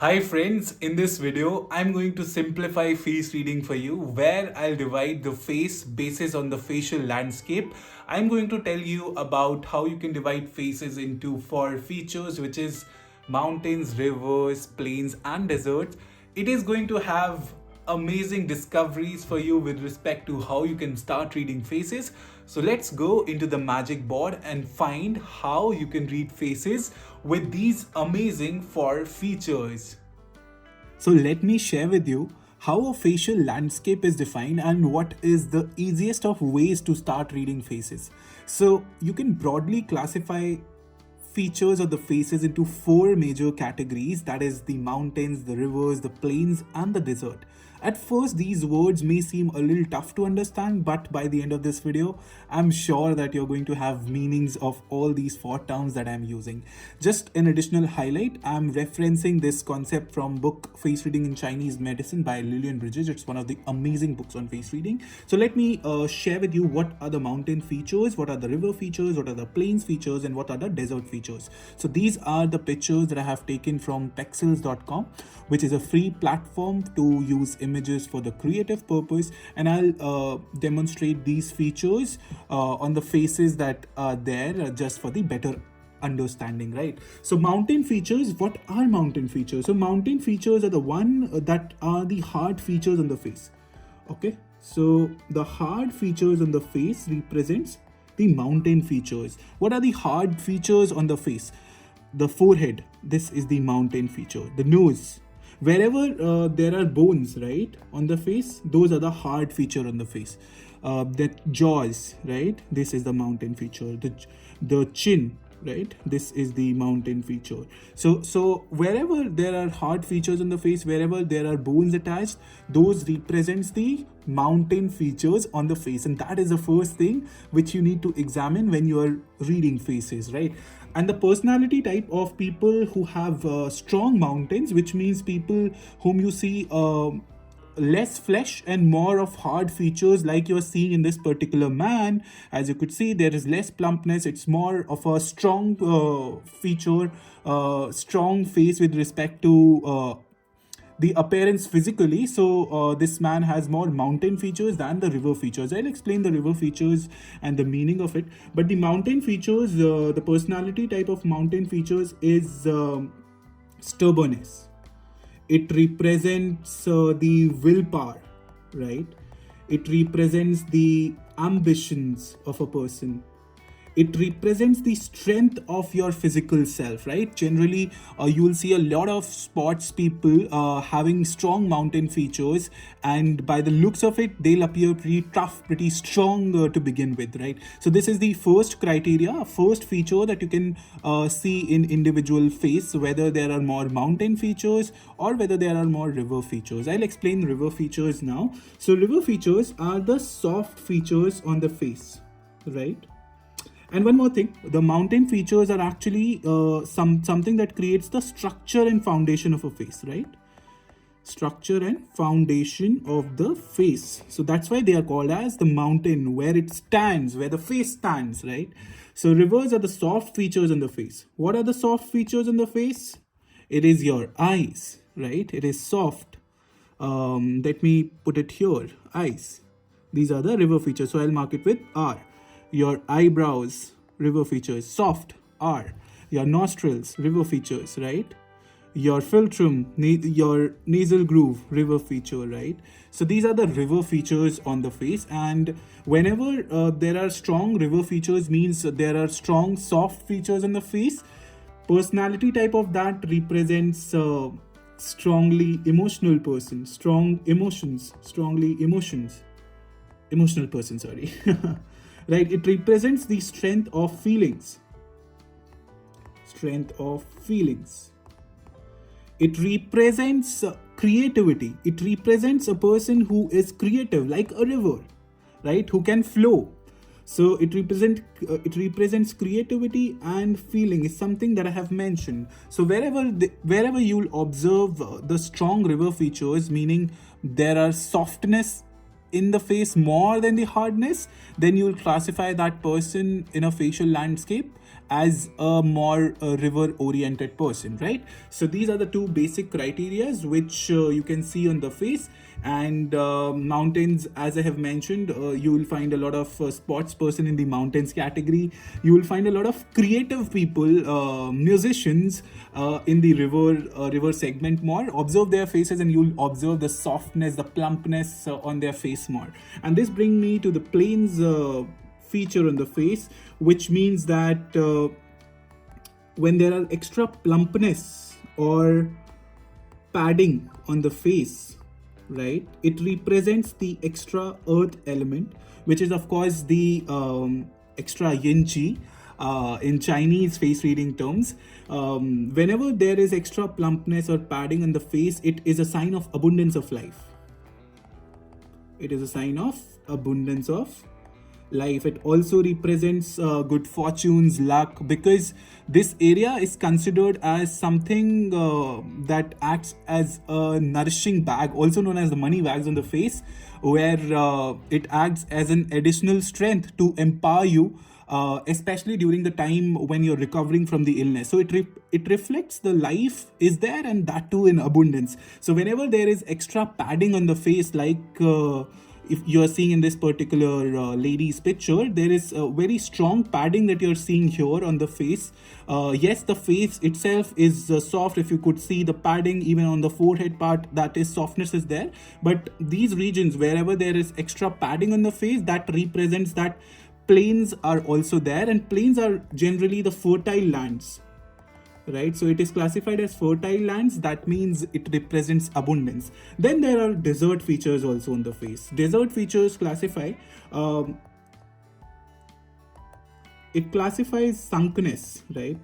Hi friends, in this video I'm going to simplify face reading for you where I'll divide the face basis on the facial landscape. I'm going to tell you about how you can divide faces into four features, which is mountains, rivers, plains and deserts. It is going to have amazing discoveries for you with respect to how you can start reading faces. So let's go into the magic board and find how you can read faces with these amazing four features. So let me share with you how a facial landscape is defined and what is the easiest of ways to start reading faces. So you can broadly classify features of the faces into four major categories, that is the mountains, the rivers, the plains and the desert. At first these words may seem a little tough to understand, but by the end of this video I'm sure that you're going to have meanings of all these four terms that I'm using. Just an additional highlight, I'm referencing this concept from book Face Reading in Chinese Medicine by Lillian Bridges. It's one of the amazing books on face reading. So let me share with you what are the mountain features, what are the river features, what are the plains features and what are the desert features. So these are the pictures that I have taken from pexels.com, which is a free platform to use images for the creative purpose, and I'll demonstrate these features on the faces that are there just for the better understanding, right? So mountain features, what are mountain features? So mountain features are the one that are the hard features on the face. Okay, so the hard features on the face represents the mountain features. What are the hard features on the face? The forehead, this is the mountain feature. The nose, wherever there are bones, right, on the face, those are the hard feature on the face. The jaws, right, this is the mountain feature. The chin, right, this is the mountain feature. So wherever there are hard features on the face, wherever there are bones attached, those represents the mountain features on the face, and that is the first thing which you need to examine when you are reading faces, right? And the personality type of people who have strong mountains, which means people whom you see less flesh and more of hard features, like you're seeing in this particular man. As you could see, there is less plumpness, it's more of a strong feature, strong face with respect to the appearance physically. So this man has more mountain features than the river features. I'll explain the river features and the meaning of it, but the mountain features, the personality type of mountain features is stubbornness. It represents the willpower, right? It represents the ambitions of a person. It represents the strength of your physical self, right? Generally you will see a lot of sports people having strong mountain features, and by the looks of it they'll appear pretty tough, pretty strong to begin with, right? So this is the first criteria, first feature that you can see in individual face, whether there are more mountain features or whether there are more river features. I'll explain river features now. So river features are the soft features on the face, right? And one more thing, the mountain features are actually something that creates the structure and foundation of a face, right? Structure and foundation of the face. So that's why they are called as the mountain, where it stands, where the face stands, right? So rivers are the soft features on the face. What are the soft features on the face? It is your eyes, right? It is soft. Let me put it here, eyes. These are the river features. So I'll mark it with R. Your eyebrows, river features, soft, R. Your nostrils, river features, right? Your philtrum, your nasal groove, river feature, right? So these are the river features on the face, and whenever there are strong river features means there are strong soft features on the face. Personality type of that represents strongly emotional person, strong emotions, strongly emotional person, sorry. Right, it represents the strength of feelings. Strength of feelings. It represents creativity. It represents a person who is creative, like a river, right, who can flow. So it represents creativity and feeling, is something that I have mentioned. So wherever you'll observe the strong river features, meaning there are softness in the face more than the hardness, then you'll classify that person in a facial landscape as a more river oriented person, right? So these are the two basic criterias which you can see on the face. And mountains, as I have mentioned, you will find a lot of sports person in the mountains category. You will find a lot of creative people, musicians, in the river segment more. Observe their faces and you'll observe the softness, the plumpness on their face more. And this brings me to the plains feature on the face, which means that when there are extra plumpness or padding on the face, right, it represents the extra earth element, which is of course the extra yin chi in Chinese face reading terms. Whenever there is extra plumpness or padding on the face, it is a sign of abundance of life. It is a sign of abundance of life. It also represents good fortunes, luck, because this area is considered as something that acts as a nourishing bag, also known as the money bags on the face, where it acts as an additional strength to empower you, especially during the time when you're recovering from the illness. So it reflects the life is there, and that too in abundance. So whenever there is extra padding on the face, like if you are seeing in this particular lady's picture, there is a very strong padding that you're seeing here on the face. Yes, the face itself is soft. If you could see the padding even on the forehead part, that is softness is there. But these regions, wherever there is extra padding on the face, that represents that plains are also there, and plains are generally the fertile lands, right? So it is classified as fertile lands. That means it represents abundance. Then there are desert features also on the face. Desert features classify, it classifies sunkenness, right?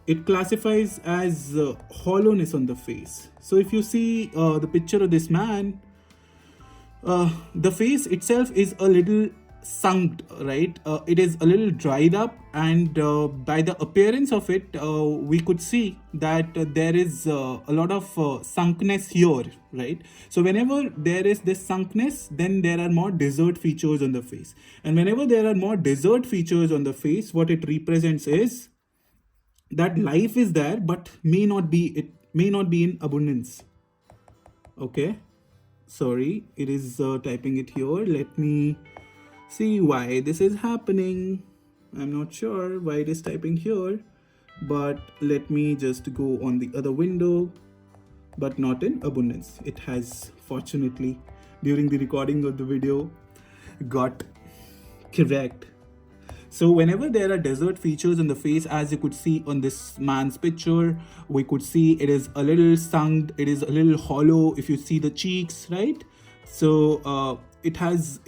It classifies as hollowness on the face. So if you see the picture of this man, the face itself is a little sunk, right? It is a little dried up, and by the appearance of it, we could see that there is a lot of sunkness here, right? So whenever there is this sunkness, then there are more desert features on the face. And whenever there are more desert features on the face, what it represents is that life is there, but it may not be in abundance. Okay, sorry, it is typing it here. Let me see why this is happening. I'm not sure why it is typing here, but let me just go on the other window. But not in abundance. It has, fortunately, during the recording of the video, got correct. So whenever there are desert features on the face, as you could see on this man's picture, we could see it is a little sunk, it is a little hollow. If you see the cheeks, right? So it has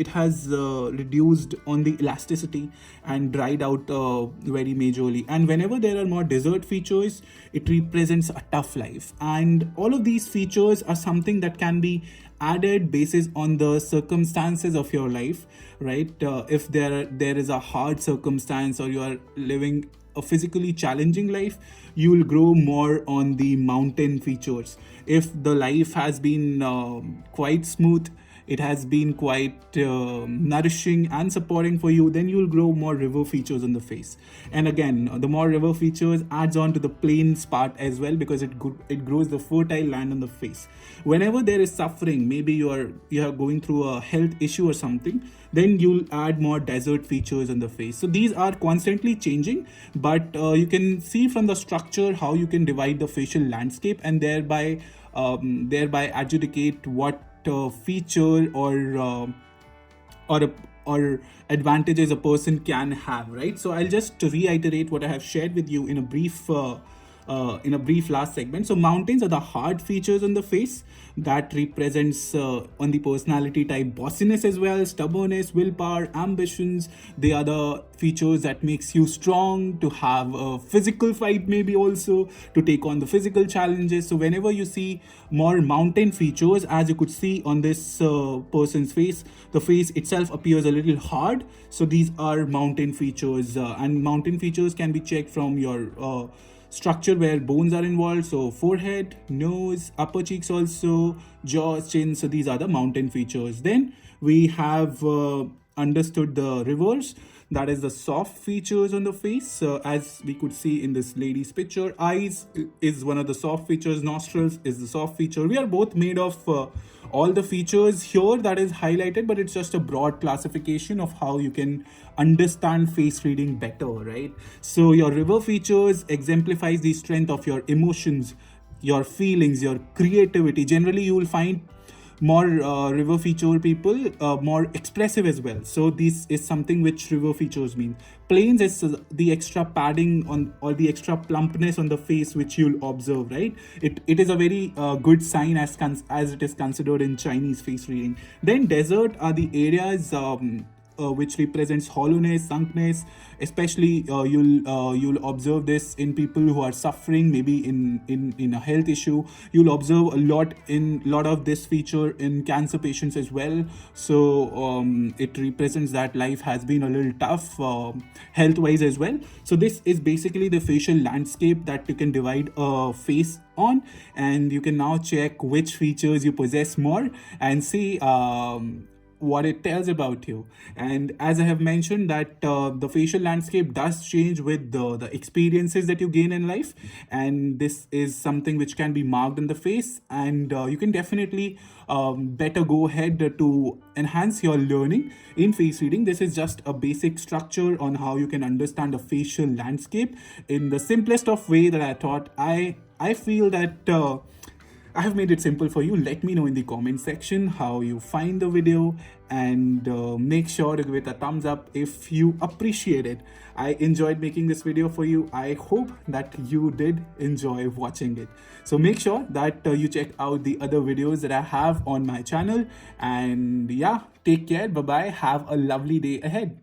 reduced on the elasticity and dried out very majorly. And whenever there are more desert features, it represents a tough life. And all of these features are something that can be added basis on the circumstances of your life, right? If there is a hard circumstance, or you are living a physically challenging life, you will grow more on the mountain features. If the life has been quite smooth, it has been quite nourishing and supporting for you, then you'll grow more river features on the face. And again, the more river features adds on to the plains part as well, because it grows the fertile land on the face. Whenever there is suffering, maybe you are going through a health issue or something, then you'll add more desert features on the face. So these are constantly changing, but you can see from the structure how you can divide the facial landscape, and thereby adjudicate what feature or advantages a person can have, right? So I'll just reiterate what I have shared with you in a brief last segment. So mountains are the hard features on the face that represents on the personality type bossiness as well, stubbornness, willpower, ambitions. They are the features that makes you strong, to have a physical fight, maybe also to take on the physical challenges. So whenever you see more mountain features, as you could see on this person's face, the face itself appears a little hard. So these are mountain features, and mountain features can be checked from your structure where bones are involved. So forehead, nose, upper cheeks also, jaws, chin. So these are the mountain features. Then we have understood the rivers. that is the soft features on the face. As we could see in this lady's picture, eyes is one of the soft features, nostrils is the soft feature. We are both made of all the features here that is highlighted, but it's just a broad classification of how you can understand face reading better, right? So your river features exemplifies the strength of your emotions, your feelings, your creativity. Generally you will find more river feature people more expressive as well. So this is something which river features mean. Planes is the extra padding on, or the extra plumpness on the face which you'll observe, right? It is a very good sign as it is considered in Chinese face reading. Then desert are the areas which represents hollowness, sunkness. Especially you'll observe this in people who are suffering, maybe in a health issue. You'll observe a lot of this feature in cancer patients as well. So it represents that life has been a little tough health wise as well. So this is basically the facial landscape that you can divide a face on, and you can now check which features you possess more and see what it tells about you. And as I have mentioned that the facial landscape does change with the experiences that you gain in life, and this is something which can be marked on the face, and you can definitely better go ahead to enhance your learning in face reading. This is just a basic structure on how you can understand the facial landscape in the simplest of way that I thought. I feel that I have made it simple for you. Let me know in the comment section how you find the video, and make sure to give it a thumbs up if you appreciate it. I enjoyed making this video for you. I hope that you did enjoy watching it. So make sure that you check out the other videos that I have on my channel. And yeah, take care. Bye bye. Have a lovely day ahead.